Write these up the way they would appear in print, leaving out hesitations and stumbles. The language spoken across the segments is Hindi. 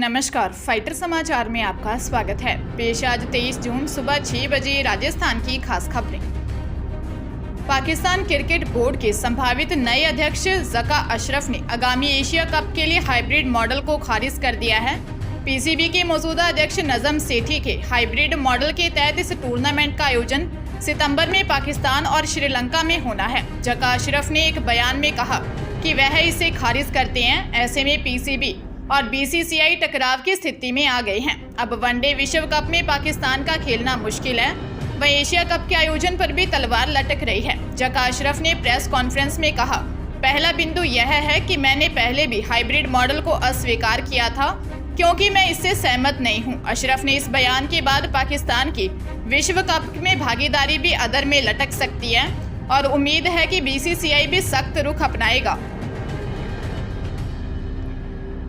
नमस्कार, फाइटर समाचार में आपका स्वागत है। पेश आज 23 जून सुबह 6 बजे राजस्थान की खास खबरें। पाकिस्तान क्रिकेट बोर्ड के संभावित नए अध्यक्ष ज़का अशरफ ने आगामी एशिया कप के लिए हाइब्रिड मॉडल को खारिज कर दिया है। पीसीबी के मौजूदा अध्यक्ष नजम सेठी के हाइब्रिड मॉडल के तहत इस टूर्नामेंट का आयोजन सितंबर में पाकिस्तान और श्रीलंका में होना है। ज़का अशरफ ने एक बयान में कहा कि वह इसे खारिज करते हैं। ऐसे में पीसीबी और बीसीसीआई टकराव की स्थिति में आ गए हैं। अब वनडे विश्व कप में पाकिस्तान का खेलना मुश्किल है। वह एशिया कप के आयोजन पर भी तलवार लटक रही है। ज़का अशरफ ने प्रेस कॉन्फ्रेंस में कहा, पहला बिंदु यह है कि मैंने पहले भी हाइब्रिड मॉडल को अस्वीकार किया था क्योंकि मैं इससे सहमत नहीं हूं। अशरफ ने इस बयान के बाद पाकिस्तान की विश्व कप में भागीदारी भी अधर में लटक सकती है और उम्मीद है कि बीसीसीआई भी सख्त रुख अपनाएगा।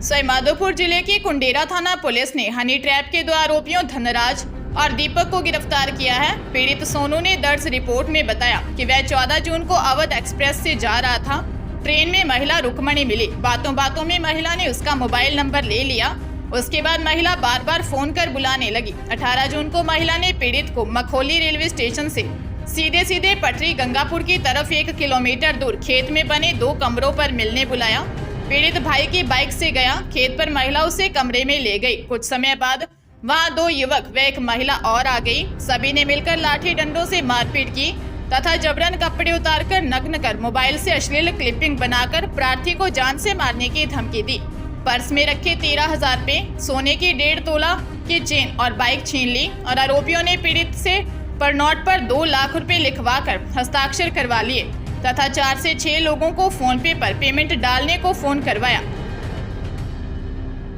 सवाईमाधोपुर जिले की कुंडेरा थाना पुलिस ने हनी ट्रैप के 2 आरोपियों धनराज और दीपक को गिरफ्तार किया है। पीड़ित सोनू ने दर्ज रिपोर्ट में बताया कि वह 14 जून को अवध एक्सप्रेस से जा रहा था। ट्रेन में महिला रुक्मणी मिली। बातों बातों में महिला ने उसका मोबाइल नंबर ले लिया। उसके बाद महिला बार बार फोन कर बुलाने लगी। 18 जून को महिला ने पीड़ित को मखोली रेलवे स्टेशन से सीधे पटरी गंगापुर की तरफ 1 किलोमीटर दूर खेत में बने 2 कमरों पर मिलने बुलाया। पीड़ित भाई की बाइक से गया। खेत पर महिला उसे कमरे में ले गई। कुछ समय बाद वहां 2 युवक व एक महिला और आ गई। सभी ने मिलकर लाठी डंडों से मारपीट की तथा जबरन कपड़े उतारकर नग्न कर मोबाइल से अश्लील क्लिपिंग बनाकर प्रार्थी को जान से मारने की धमकी दी। पर्स में रखे 13,000 रुपए, सोने की 1.5 तोला की चेन और बाइक छीन ली और आरोपियों ने पीड़ित से पर नोट पर 2 लाख रुपए लिखवा कर हस्ताक्षर करवा लिए तथा 4 से 6 लोगों को फोन पे पर पेमेंट डालने को फोन करवाया।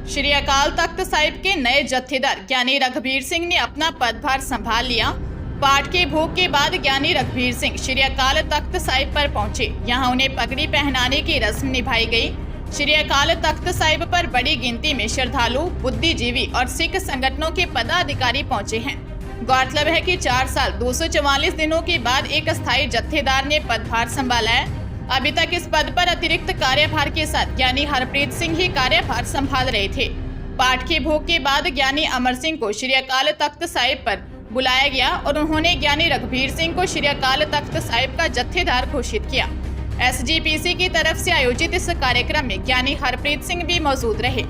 श्री अकाल तख्त साहिब के नए जत्थेदार ज्ञानी रघबीर सिंह ने अपना पदभार संभाल लिया। पाठ के भोग के बाद ज्ञानी रघबीर सिंह श्री अकाल तख्त साहिब पर पहुंचे। यहां उन्हें पगड़ी पहनाने की रस्म निभाई गई। श्री अकाल तख्त साहिब पर बड़ी गिनती में श्रद्धालु, बुद्धिजीवी और सिख संगठनों के पदाधिकारी पहुंचे हैं। गौरतलब है कि 4 साल 244 दिनों के बाद एक अस्थायी जत्थेदार ने पदभार संभाला है। अभी तक इस पद पर अतिरिक्त कार्यभार के साथ ज्ञानी हरप्रीत सिंह ही कार्यभार संभाल रहे थे। पाठ के भोग के बाद ज्ञानी अमर सिंह को श्री अकाल तख्त साहिब पर बुलाया गया और उन्होंने ज्ञानी रघबीर सिंह को श्री अकाल तख्त साहिब का जत्थेदार घोषित किया। एसजीपीसी की तरफ से आयोजित इस कार्यक्रम में ज्ञानी हरप्रीत सिंह भी मौजूद रहे।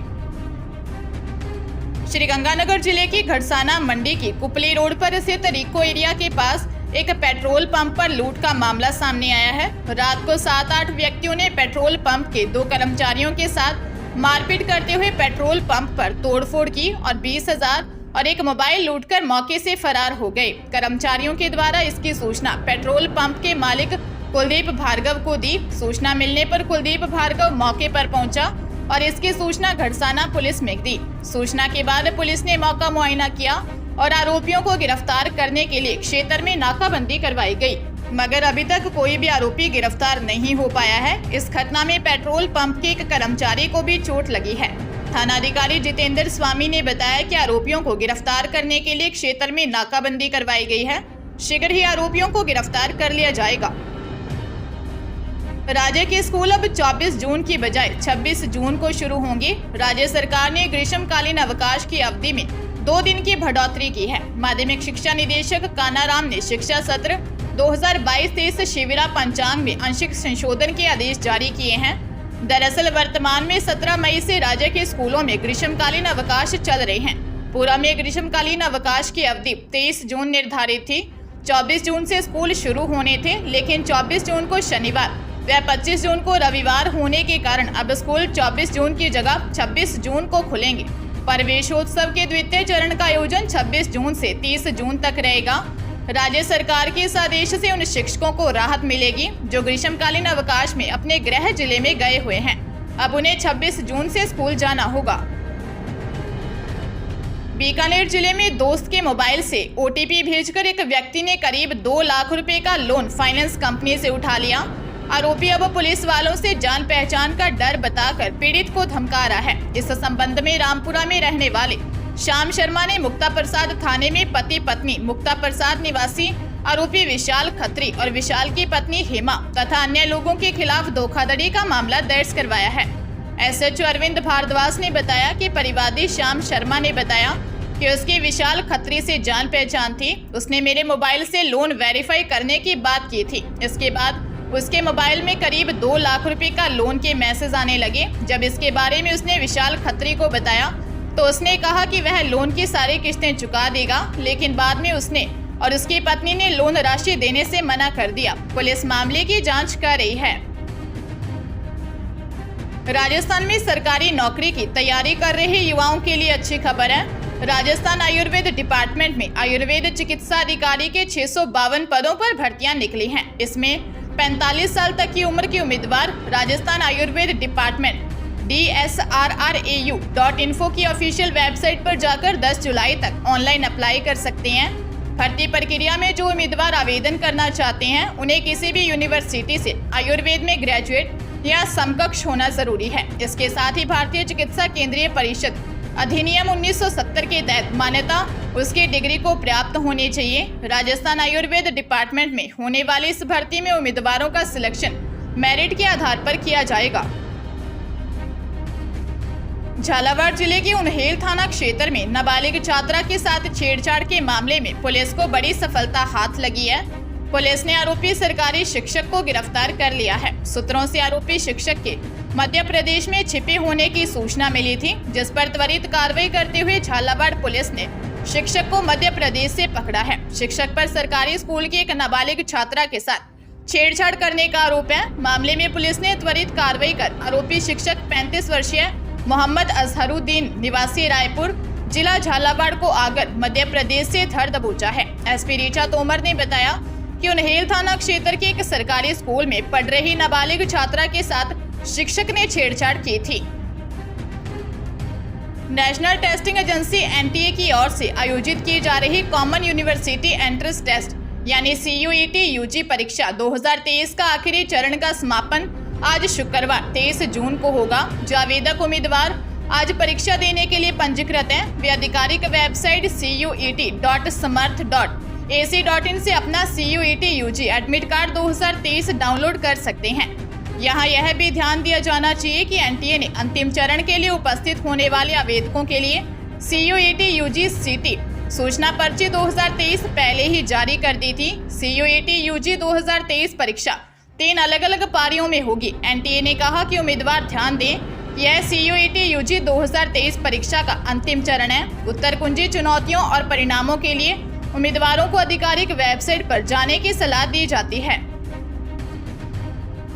श्रीगंगानगर जिले की घड़साना मंडी की कुपली रोड पर स्थित रिको एरिया के पास एक पेट्रोल पंप पर लूट का मामला सामने आया है। रात को 7-8 व्यक्तियों ने पेट्रोल पंप के 2 कर्मचारियों के साथ मारपीट करते हुए पेट्रोल पंप पर तोड़फोड़ की और 20,000 और एक मोबाइल लूटकर मौके से फरार हो गए। कर्मचारियों के द्वारा इसकी सूचना पेट्रोल पंप के मालिक कुलदीप भार्गव को दी। सूचना मिलने पर कुलदीप भार्गव मौके पर पहुंचा और इसकी सूचना घड़साना पुलिस में दी। सूचना के बाद पुलिस ने मौका मुआयना किया और आरोपियों को गिरफ्तार करने के लिए क्षेत्र में नाकाबंदी करवाई गई, मगर अभी तक कोई भी आरोपी गिरफ्तार नहीं हो पाया है। इस घटना में पेट्रोल पंप के एक कर्मचारी को भी चोट लगी है। थानाधिकारी जितेंद्र स्वामी ने बताया कि आरोपियों को गिरफ्तार करने के लिए क्षेत्र में नाकाबंदी करवाई गई है। शीघ्र ही आरोपियों को गिरफ्तार कर लिया जाएगा। राज्य के स्कूल अब 24 जून की बजाय 26 जून को शुरू होंगे। राज्य सरकार ने ग्रीष्मकालीन अवकाश की अवधि में 2 दिन की बढ़ोतरी की है। माध्यमिक शिक्षा निदेशक कानाराम ने शिक्षा सत्र 2022-23 शिविरा पंचांग में आंशिक संशोधन के आदेश जारी किए हैं। दरअसल वर्तमान में 17 मई से राज्य के स्कूलों में ग्रीष्मकालीन अवकाश चल रहे हैं। पूर्व में ग्रीष्मकालीन अवकाश की अवधि 23 जून निर्धारित थी। 24 जून से स्कूल शुरू होने थे, लेकिन 24 जून को शनिवार व 25 जून को रविवार होने के कारण अब स्कूल 24 जून की जगह 26 जून को खुलेंगे। प्रवेशोत्सव के द्वितीय चरण का आयोजन 26 जून से 30 जून तक रहेगा। राज्य सरकार के इस आदेश से उन शिक्षकों को राहत मिलेगी जो ग्रीष्मकालीन अवकाश में अपने गृह जिले में गए हुए हैं। अब उन्हें 26 जून से स्कूल जाना होगा। बीकानेर जिले में दोस्त के मोबाइल से ओटीपी भेजकर एक व्यक्ति ने करीब 2 लाख रुपए का लोन फाइनेंस कंपनी से उठा लिया। आरोपी अब पुलिस वालों से जान पहचान का डर बताकर पीड़ित को धमका रहा है। इस संबंध में रामपुरा में रहने वाले श्याम शर्मा ने मुक्ता प्रसाद थाने में पति पत्नी मुक्ता प्रसाद निवासी आरोपी विशाल खत्री और विशाल की पत्नी हेमा तथा अन्य लोगों के खिलाफ धोखाधड़ी का मामला दर्ज करवाया है। एसएचओ अरविंद भारद्वाज ने बताया कि परिवादी श्याम शर्मा ने बताया कि उसकी विशाल खत्री से जान पहचान थी। उसने मेरे मोबाइल से लोन वेरीफाई करने की बात की थी। इसके बाद उसके मोबाइल में करीब 2 लाख रुपए का लोन के मैसेज आने लगे। जब इसके बारे में उसने विशाल खत्री को बताया तो उसने कहा कि वह लोन की सारी किस्तें चुका देगा, लेकिन बाद में उसने और उसकी पत्नी ने लोन राशि देने से मना कर दिया। पुलिस मामले की जांच कर रही है। राजस्थान में सरकारी नौकरी की तैयारी कर रहे युवाओं के लिए अच्छी खबर है। राजस्थान आयुर्वेद डिपार्टमेंट में आयुर्वेद चिकित्सा अधिकारी के 652 पदों पर भर्तियां निकली हैं। इसमें 45 साल तक की उम्र के उम्मीदवार राजस्थान आयुर्वेद डिपार्टमेंट dsrrau.info की ऑफिशियल वेबसाइट पर जाकर 10 जुलाई तक ऑनलाइन अप्लाई कर सकते हैं। भर्ती प्रक्रिया में जो उम्मीदवार आवेदन करना चाहते हैं उन्हें किसी भी यूनिवर्सिटी से आयुर्वेद में ग्रेजुएट या समकक्ष होना जरूरी है। इसके साथ ही भारतीय चिकित्सा केंद्रीय परिषद अधिनियम 1970 के तहत मान्यता उसकी डिग्री को प्राप्त होनी चाहिए। राजस्थान आयुर्वेद डिपार्टमेंट में होने वाली इस भर्ती में उम्मीदवारों का सिलेक्शन मेरिट के आधार पर किया जाएगा। झालावाड़ जिले के उन्हेल थाना क्षेत्र में नाबालिग छात्रा के साथ छेड़छाड़ के मामले में पुलिस को बड़ी सफलता हाथ लगी है। पुलिस ने आरोपी सरकारी शिक्षक को गिरफ्तार कर लिया है। सूत्रों से आरोपी शिक्षक के मध्य प्रदेश में छिपे होने की सूचना मिली थी, जिस पर त्वरित कार्रवाई करते हुए झालावाड़ पुलिस ने शिक्षक को मध्य प्रदेश से पकड़ा है। शिक्षक पर सरकारी स्कूल की एक नाबालिग छात्रा के साथ छेड़छाड़ करने का आरोप है। मामले में पुलिस ने त्वरित कार्रवाई कर आरोपी शिक्षक 35 वर्षीय मोहम्मद अजहरुद्दीन निवासी रायपुर जिला झालावाड़ को आगर मध्य प्रदेश से धर दबोचा है। एसपी ऋचा तोमर ने बताया कि उन्हेल थाना क्षेत्र के एक सरकारी स्कूल में पढ़ रही नाबालिग छात्रा के साथ शिक्षक ने छेड़छाड़ की थी। नेशनल टेस्टिंग एजेंसी एनटीए की ओर से आयोजित की जा रही कॉमन यूनिवर्सिटी एंट्रेंस टेस्ट यानी CUET यूजी परीक्षा 2023 का आखिरी चरण का समापन आज शुक्रवार 23 जून को होगा। जो आवेदक उम्मीदवार आज परीक्षा देने के लिए पंजीकृत हैं, वे आधिकारिक वेबसाइट cuet.samarth.ac.in से अपना CUET UG admit card 2023 download कर सकते हैं। यहाँ यह भी ध्यान दिया जाना चाहिए कि एनटीए ने अंतिम चरण के लिए उपस्थित होने वाले आवेदकों के लिए CUET यूजी सीटी सूचना पर्ची 2023 पहले ही जारी कर दी थी। CUET यूजी 2023 परीक्षा 3 अलग अलग पारियों में होगी। एनटीए ने कहा कि उम्मीदवार ध्यान दें, यह CUET यूजी 2023 परीक्षा का अंतिम चरण है। उत्तर कुंजी चुनौतियों और परिणामों के लिए उम्मीदवारों को आधिकारिक वेबसाइट पर जाने की सलाह दी जाती है।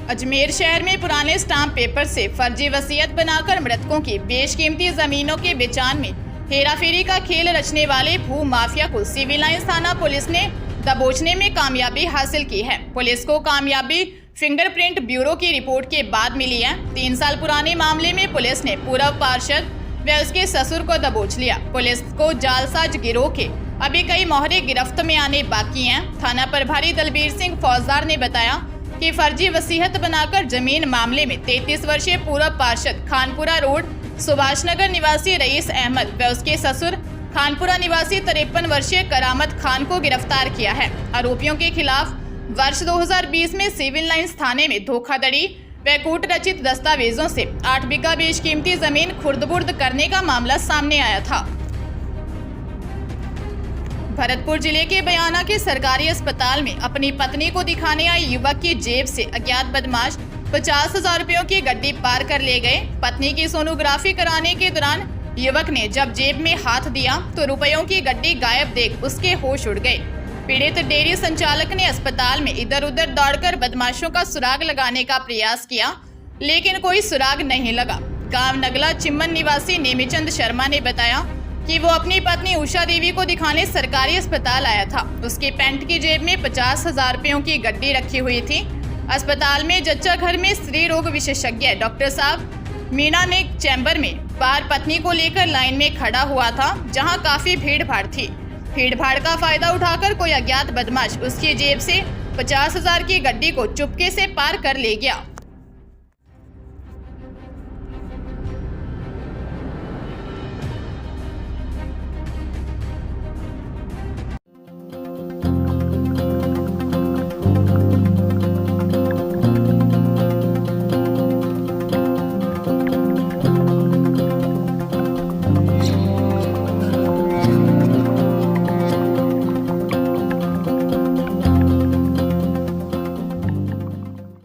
अजमेर शहर में पुराने स्टाम्प पेपर से फर्जी वसीयत बनाकर मृतकों की बेशकीमती जमीनों के बेचान में हेराफेरी का खेल रचने वाले भू माफिया को सिविल लाइंस थाना पुलिस ने दबोचने में कामयाबी हासिल की है। पुलिस को कामयाबी फिंगरप्रिंट ब्यूरो की रिपोर्ट के बाद मिली है। 3 साल पुराने मामले में पुलिस ने पूर्व पार्षद व उसके ससुर को दबोच लिया। पुलिस को जालसाज गिरोह के अभी कई मोहरे गिरफ्त में आने बाकी हैं। थाना प्रभारी दलबीर सिंह फौजदार ने बताया कि फर्जी वसीयत बनाकर जमीन मामले में 33 वर्षीय पूर्व पार्षद खानपुरा रोड सुभाषनगर निवासी रईस अहमद व उसके ससुर खानपुरा निवासी 53 वर्षीय करामत खान को गिरफ्तार किया है। आरोपियों के खिलाफ वर्ष 2020 में सिविल लाइंस थाने में धोखाधड़ी व कूट रचित दस्तावेजों से 8 बीघा बेशकीमती जमीन खुर्द-बुर्द करने का मामला सामने आया था। भरतपुर जिले के बयाना के सरकारी अस्पताल में अपनी पत्नी को दिखाने आए युवक की जेब से अज्ञात बदमाश 50,000 रुपयों की गड्डी पार कर ले गए। पत्नी की सोनोग्राफी कराने के दौरान युवक ने जब जेब में हाथ दिया तो रुपयों की गड्डी गायब देख उसके होश उड़ गए। पीड़ित डेयरी संचालक ने अस्पताल में इधर उधर दौड़कर बदमाशों का सुराग लगाने का प्रयास किया, लेकिन कोई सुराग नहीं लगा। गांव नगला चिम्मन निवासी नेमीचंद शर्मा ने बताया कि वो अपनी पत्नी उषा देवी को दिखाने सरकारी अस्पताल आया था। उसकी पैंट की जेब में 50,000 रुपयों की गड्डी रखी हुई थी। अस्पताल में जच्चा घर में स्त्री रोग विशेषज्ञ डॉक्टर साहब मीना ने चैम्बर में बाहर पत्नी को लेकर लाइन में खड़ा हुआ था, जहां काफी भीड़ भाड़ थी। भीड़ भाड़ का फायदा उठाकर कोई अज्ञात बदमाश उसकी जेब से 50,000 की गड्डी को चुपके से पार कर ले गया।